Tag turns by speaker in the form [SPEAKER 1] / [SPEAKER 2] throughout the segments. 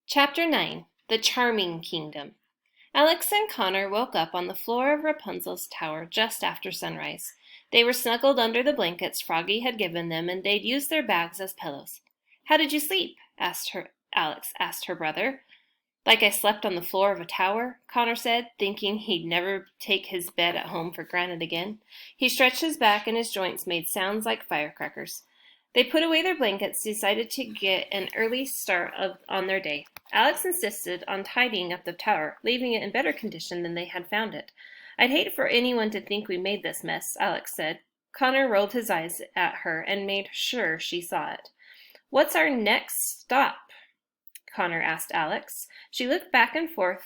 [SPEAKER 1] Chapter 9 The Charming Kingdom. Alex and Connor woke up on the floor of Rapunzel's tower just after sunrise. They were snuggled under the blankets Froggy had given them, and they'd used their bags as pillows. "How did you sleep?" Alex asked her brother. "Like I slept on the floor of a tower," Connor said, thinking he'd never take his bed at home for granted again. He stretched his back, and his joints made sounds like firecrackers. They put away their blankets, decided to get an early start on their day. Alex insisted on tidying up the tower, leaving it in better condition than they had found it. "I'd hate for anyone to think we made this mess," Alex said. Connor rolled his eyes at her and made sure she saw it. "What's our next stop?" Connor asked Alex. She looked back and forth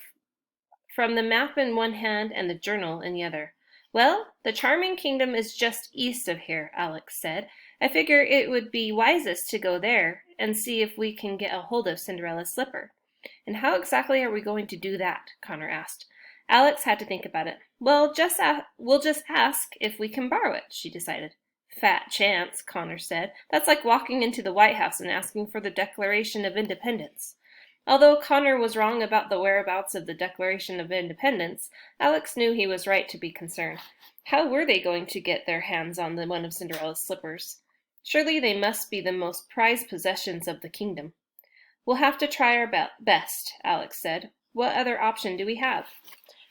[SPEAKER 1] from the map in one hand and the journal in the other. "Well, the Charming Kingdom is just east of here," Alex said. "I figure it would be wisest to go there and see if we can get a hold of Cinderella's slipper." "And how exactly are we going to do that?" Connor asked. Alex had to think about it. "Well, we'll just ask if we can borrow it," she decided. "Fat chance," Connor said. "That's like walking into the White House and asking for the Declaration of Independence." Although Connor was wrong about the whereabouts of the Declaration of Independence, Alex knew he was right to be concerned. How were they going to get their hands on one of Cinderella's slippers? Surely they must be the most prized possessions of the kingdom. "We'll have to try our best," Alex said. "What other option do we have?"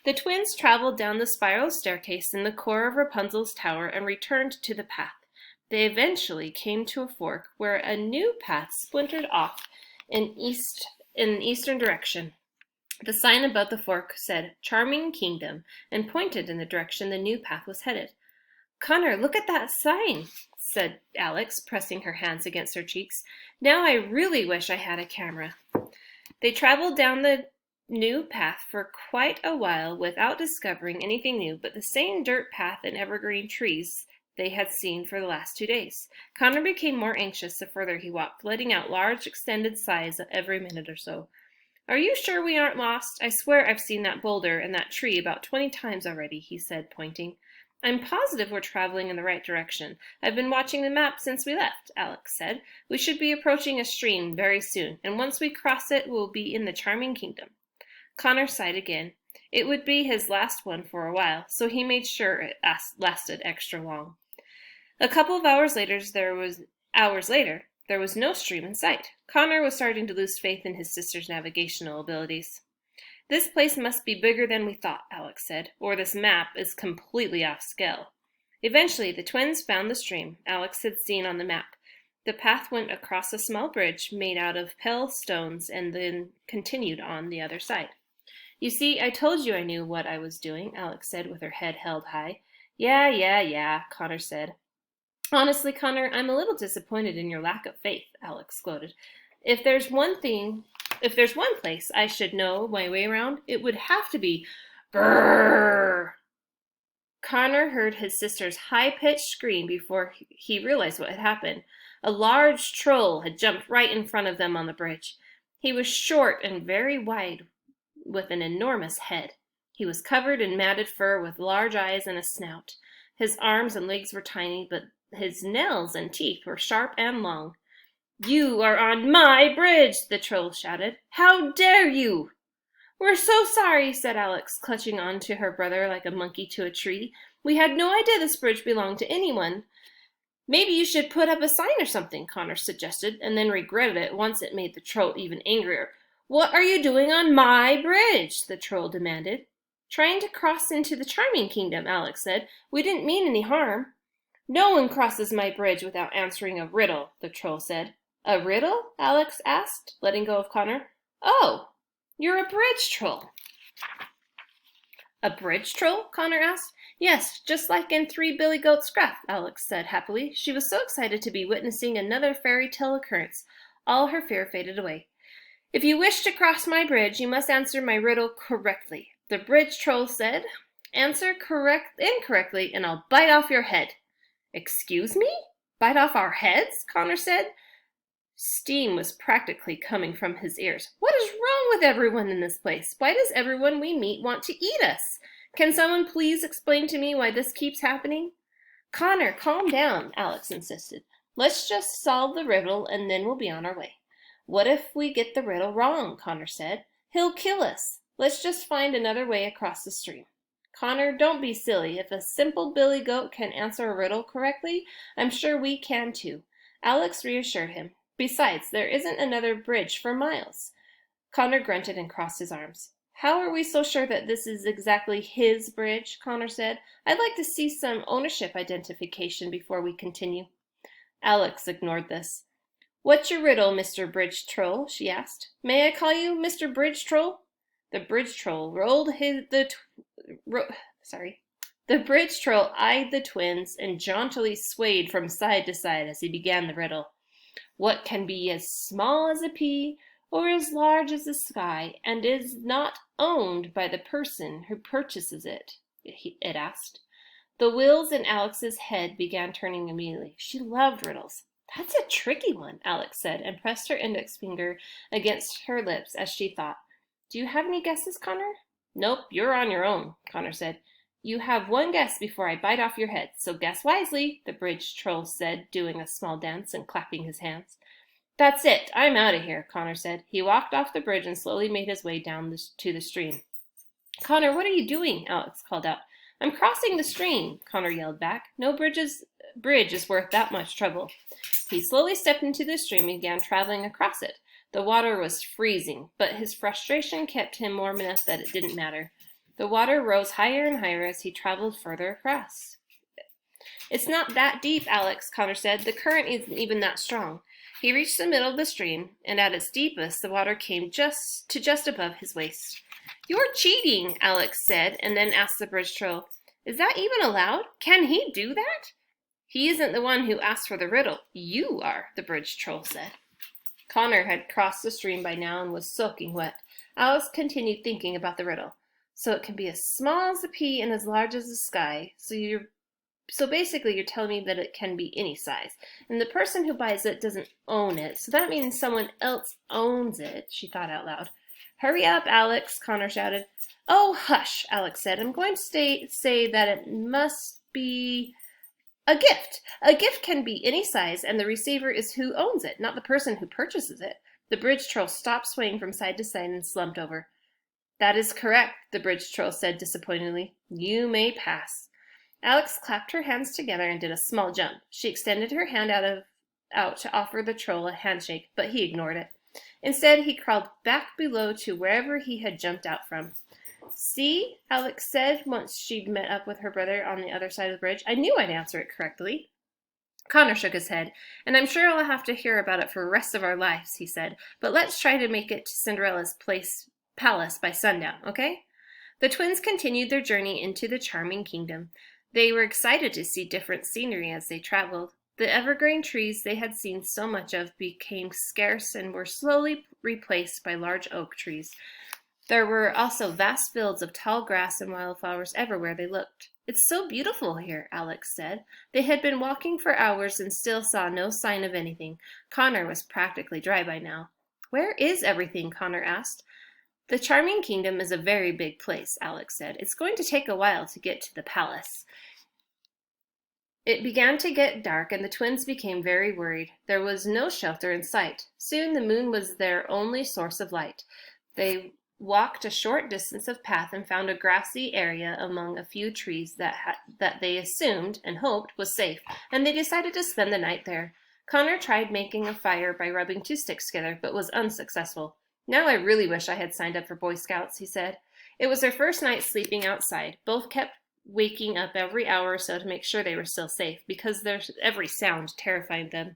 [SPEAKER 1] The twins traveled down the spiral staircase in the core of Rapunzel's tower and returned to the path. They eventually came to a fork where a new path splintered off in an eastern direction. The sign above the fork said "Charming Kingdom" and pointed in the direction the new path was headed. "Connor, look at that sign," said Alex, pressing her hands against her cheeks. "Now I really wish I had a camera." They traveled down the new path for quite a while without discovering anything new but the same dirt path and evergreen trees they had seen for the last 2 days. Connor became more anxious the further he walked, letting out large extended sighs every minute or so. "Are you sure we aren't lost? I swear I've seen that boulder and that tree about 20 times already," he said, pointing. "I'm positive we're traveling in the right direction. I've been watching the map since we left," Alex said. "We should be approaching a stream very soon, and once we cross it, we'll be in the Charming Kingdom." Connor sighed again. It would be his last one for a while, so he made sure it lasted extra long. A couple of hours later, there was no stream in sight. Connor was starting to lose faith in his sister's navigational abilities. "This place must be bigger than we thought," Alex said, "or this map is completely off scale." Eventually, the twins found the stream Alex had seen on the map. The path went across a small bridge made out of pale stones and then continued on the other side. "You see, I told you I knew what I was doing," Alex said with her head held high. Yeah, Connor said. "Honestly, Connor, I'm a little disappointed in your lack of faith," Alex gloated. If there's one place I should know my way around, it would have to be Brrrr. Connor heard his sister's high-pitched scream before he realized what had happened. A large troll had jumped right in front of them on the bridge. He was short and very wide, with an enormous head. He was covered in matted fur with large eyes and a snout. His arms and legs were tiny, but his nails and teeth were sharp and long. "You are on my bridge!" the troll shouted. "How dare you!" "We're so sorry," said Alex, clutching on to her brother like a monkey to a tree. "We had no idea this bridge belonged to anyone." "Maybe you should put up a sign or something," Connor suggested, and then regretted it once it made the troll even angrier. "What are you doing on my bridge?" the troll demanded. "Trying to cross into the Charming Kingdom," Alex said. "We didn't mean any harm." "No one crosses my bridge without answering a riddle," the troll said. "A riddle?" Alex asked, letting go of Connor. "Oh, you're a bridge troll." "A bridge troll?" Connor asked. "Yes, just like in Three Billy Goat Scruff," Alex said happily. She was so excited to be witnessing another fairy tale occurrence. All her fear faded away. "If you wish to cross my bridge, you must answer my riddle correctly," the bridge troll said. "Answer incorrectly, and I'll bite off your head." "Excuse me? Bite off our heads?" Connor said. Steam was practically coming from his ears. "What is wrong with everyone in this place? Why does everyone we meet want to eat us? Can someone please explain to me why this keeps happening?" "Connor, calm down," Alex insisted. "Let's just solve the riddle and then we'll be on our way." What if we get the riddle wrong? Connor said. He'll kill us. Let's just find another way across the stream. Connor, don't be silly. If a simple billy goat can answer a riddle correctly, I'm sure we can too. Alex reassured him. Besides, there isn't another bridge for miles. Connor grunted and crossed his arms. How are we so sure that this is exactly his bridge? Connor said. I'd like to see some ownership identification before we continue. Alex ignored this. What's your riddle, Mr. Bridge Troll? She asked. May I call you Mr. Bridge Troll? The Bridge Troll The Bridge Troll eyed the twins and jauntily swayed from side to side as he began the riddle. What can be as small as a pea or as large as the sky and is not owned by the person who purchases it? It asked. The wheels in Alex's head began turning immediately. She loved riddles. That's a tricky one, Alex said, and pressed her index finger against her lips as she thought. Do you have any guesses, Connor? Nope, you're on your own, Connor said. You have one guess before I bite off your head, so guess wisely, the Bridge Troll said, doing a small dance and clapping his hands. That's it, I'm out of here, Connor said. He walked off the bridge and slowly made his way down to the stream. Connor, what are you doing? Alex called out. I'm crossing the stream, Connor yelled back. No bridge is worth that much trouble. He slowly stepped into the stream and began traveling across it. The water was freezing, but his frustration kept him warm enough that it didn't matter. The water rose higher and higher as he traveled further across. It's not that deep, Alex, Connor said. The current isn't even that strong. He reached the middle of the stream, and at its deepest, the water came just above his waist. You're cheating, Alex said, and then asked the Bridge Troll, Is that even allowed? Can he do that? He isn't the one who asked for the riddle. You are, the Bridge Troll said. Connor had crossed the stream by now and was soaking wet. Alex continued thinking about the riddle. So it can be as small as a pea and as large as the sky. So basically you're telling me that it can be any size. And the person who buys it doesn't own it. So that means someone else owns it, she thought out loud. Hurry up, Alex, Connor shouted. Oh, hush, Alex said. I'm going to say that it must be a gift. A gift can be any size, and the receiver is who owns it, not the person who purchases it. The Bridge Troll stopped swaying from side to side and slumped over. That is correct, the Bridge Troll said disappointedly. You may pass. Alex clapped her hands together and did a small jump. She extended her hand out to offer the troll a handshake, but he ignored it. Instead, he crawled back below to wherever he had jumped out from. See, Alex said once she'd met up with her brother on the other side of the bridge. I knew I'd answer it correctly. Connor shook his head. And I'm sure I'll have to hear about it for the rest of our lives, he said. But let's try to make it to Cinderella's palace by sundown, okay? The twins continued their journey into the charming kingdom. They were excited to see different scenery as they traveled. The evergreen trees they had seen so much of became scarce and were slowly replaced by large oak trees. There were also vast fields of tall grass and wildflowers everywhere they looked. It's so beautiful here, Alex said. They had been walking for hours and still saw no sign of anything. Connor was practically dry by now. Where is everything? Connor asked. The charming kingdom is a very big place, Alex said. It's going to take a while to get to the palace. It began to get dark, and the twins became very worried. There was no shelter in sight. Soon the moon was their only source of light. They walked a short distance of path and found a grassy area among a few trees that they assumed and hoped was safe, and they decided to spend the night there. Connor tried making a fire by rubbing two sticks together, but was unsuccessful. Now I really wish I had signed up for Boy Scouts, he said. It was their first night sleeping outside. Both kept waking up every hour or so to make sure they were still safe, because every sound terrified them.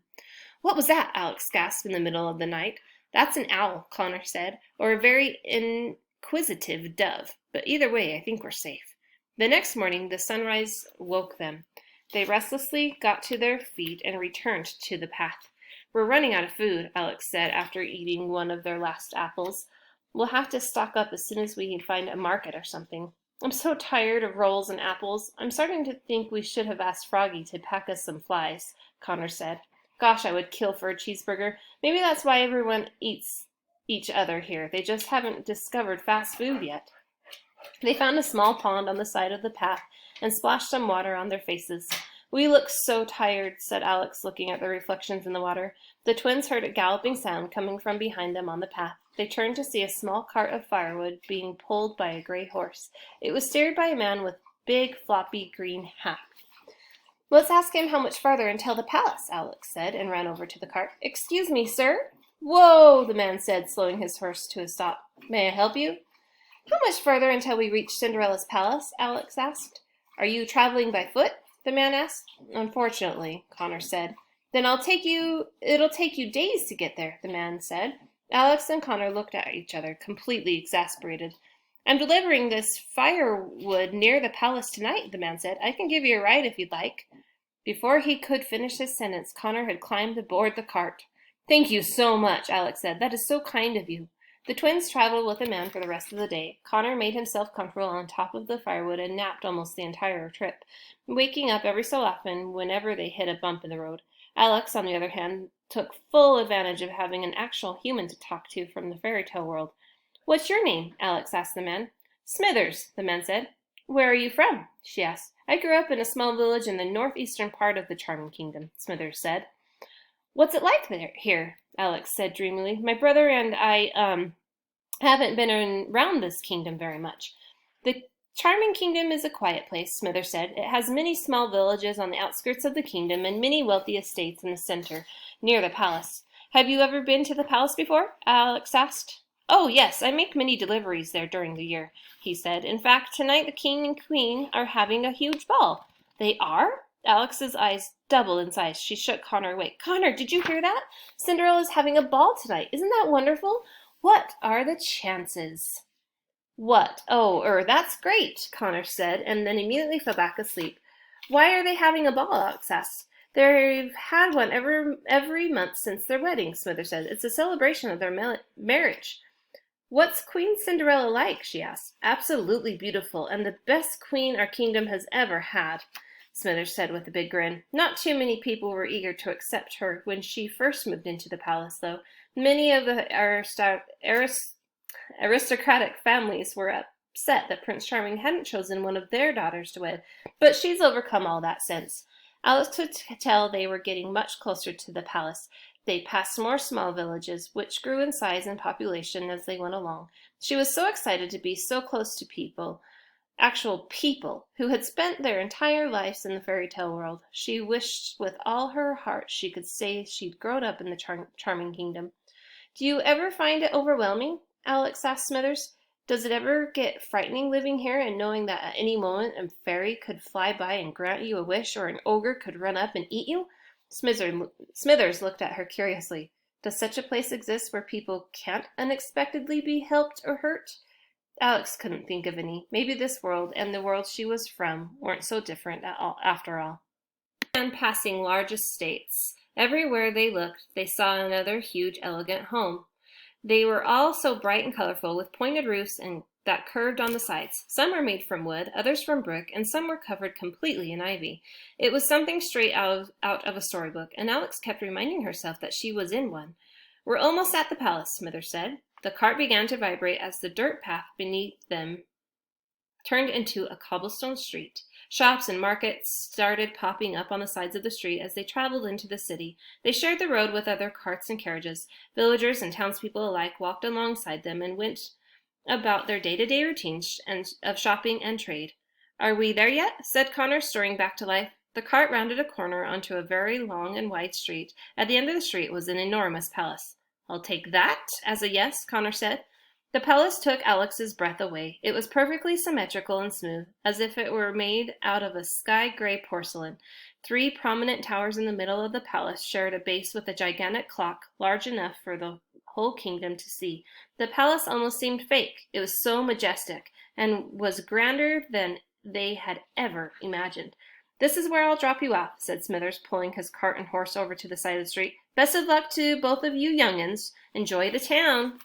[SPEAKER 1] What was that? Alex gasped in the middle of the night. That's an owl, Connor said, or a very inquisitive dove. But either way, I think we're safe. The next morning, the sunrise woke them. They restlessly got to their feet and returned to the path. We're running out of food, Alex said after eating one of their last apples. We'll have to stock up as soon as we can find a market or something. I'm so tired of rolls and apples. I'm starting to think we should have asked Froggy to pack us some flies, Connor said. Gosh, I would kill for a cheeseburger. Maybe that's why everyone eats each other here. They just haven't discovered fast food yet. They found a small pond on the side of the path and splashed some water on their faces. We look so tired, said Alex, looking at the reflections in the water. The twins heard a galloping sound coming from behind them on the path. They turned to see a small cart of firewood being pulled by a gray horse. It was steered by a man with big, floppy green hat. "Let's ask him how much farther until the palace," Alex said, and ran over to the cart. "Excuse me, sir." "Whoa," the man said, slowing his horse to a stop. "May I help you?" "How much farther until we reach Cinderella's palace?" Alex asked. "Are you traveling by foot?" the man asked. "Unfortunately," Connor said. "Then it'll take you days to get there," the man said. Alex and Connor looked at each other, completely exasperated. "I'm delivering this firewood near the palace tonight," the man said. "I can give you a ride if you'd like." Before he could finish his sentence, Connor had climbed aboard the cart. "Thank you so much," Alex said. "That is so kind of you." The twins traveled with the man for the rest of the day. Connor made himself comfortable on top of the firewood and napped almost the entire trip, waking up every so often whenever they hit a bump in the road. Alex, on the other hand, took full advantage of having an actual human to talk to from the fairy tale world. "What's your name?" Alex asked the man. "Smithers," the man said. "Where are you from?" she asked. "I grew up in a small village in the northeastern part of the Charming Kingdom," Smithers said. "What's it like here?" Alex said dreamily. "My brother and I, haven't been around this kingdom very much." "The Charming Kingdom is a quiet place," Smithers said. "It has many small villages on the outskirts of the kingdom and many wealthy estates in the center, near the palace." "Have you ever been to the palace before?" Alex asked. "Oh, yes, I make many deliveries there during the year," he said. "In fact, tonight the king and queen are having a huge ball." "They are?" Alex's eyes doubled in size. She shook Connor awake. "Connor, did you hear that? Cinderella's having a ball tonight. Isn't that wonderful? What are the chances?" "What? Oh, that's great," Connor said, and then immediately fell back asleep. "Why are they having a ball?" Alex asked. "They've had one every month since their wedding," Smithers said. "It's a celebration of their marriage." "What's Queen Cinderella like?" she asked. "Absolutely beautiful, and the best queen our kingdom has ever had," Smithers said with a big grin. "Not too many people were eager to accept her when she first moved into the palace, though. Many of the aristocratic families were upset that Prince Charming hadn't chosen one of their daughters to wed, but she's overcome all that since." Alice could tell they were getting much closer to the palace. They passed more small villages, which grew in size and population as they went along. She was so excited to be so close to actual people, who had spent their entire lives in the fairy tale world. She wished with all her heart she could say she'd grown up in the Charming Kingdom. "Do you ever find it overwhelming?" Alex asked Smithers. "Does it ever get frightening living here and knowing that at any moment a fairy could fly by and grant you a wish, or an ogre could run up and eat you?" Smithers looked at her curiously. "Does such a place exist where people can't unexpectedly be helped or hurt?" Alex couldn't think of any. Maybe this world and the world she was from weren't so different after all. And passing large estates. Everywhere they looked, they saw another huge, elegant home. They were all so bright and colorful, with pointed roofs and that curved on the sides. Some were made from wood, others from brick, and some were covered completely in ivy. It was something straight out of a storybook, and Alex kept reminding herself that she was in one. "We're almost at the palace," Smithers said. The cart began to vibrate as the dirt path beneath them turned into a cobblestone street. Shops and markets started popping up on the sides of the street as they traveled into the city. They shared the road with other carts and carriages. Villagers and townspeople alike walked alongside them and went about their day-to-day routines of shopping and trade. "Are we there yet?" said Connor, stirring back to life. The cart rounded a corner onto a very long and wide street. At the end of the street was an enormous palace. "I'll take that as a yes," Connor said. The palace took Alex's breath away. It was perfectly symmetrical and smooth, as if it were made out of a sky-gray porcelain. 3 prominent towers in the middle of the palace shared a base with a gigantic clock large enough for the whole kingdom to see. The palace almost seemed fake. It was so majestic, and was grander than they had ever imagined. "This is where I'll drop you off," said Smithers, pulling his cart and horse over to the side of the street. "Best of luck to both of you young'uns. Enjoy the town."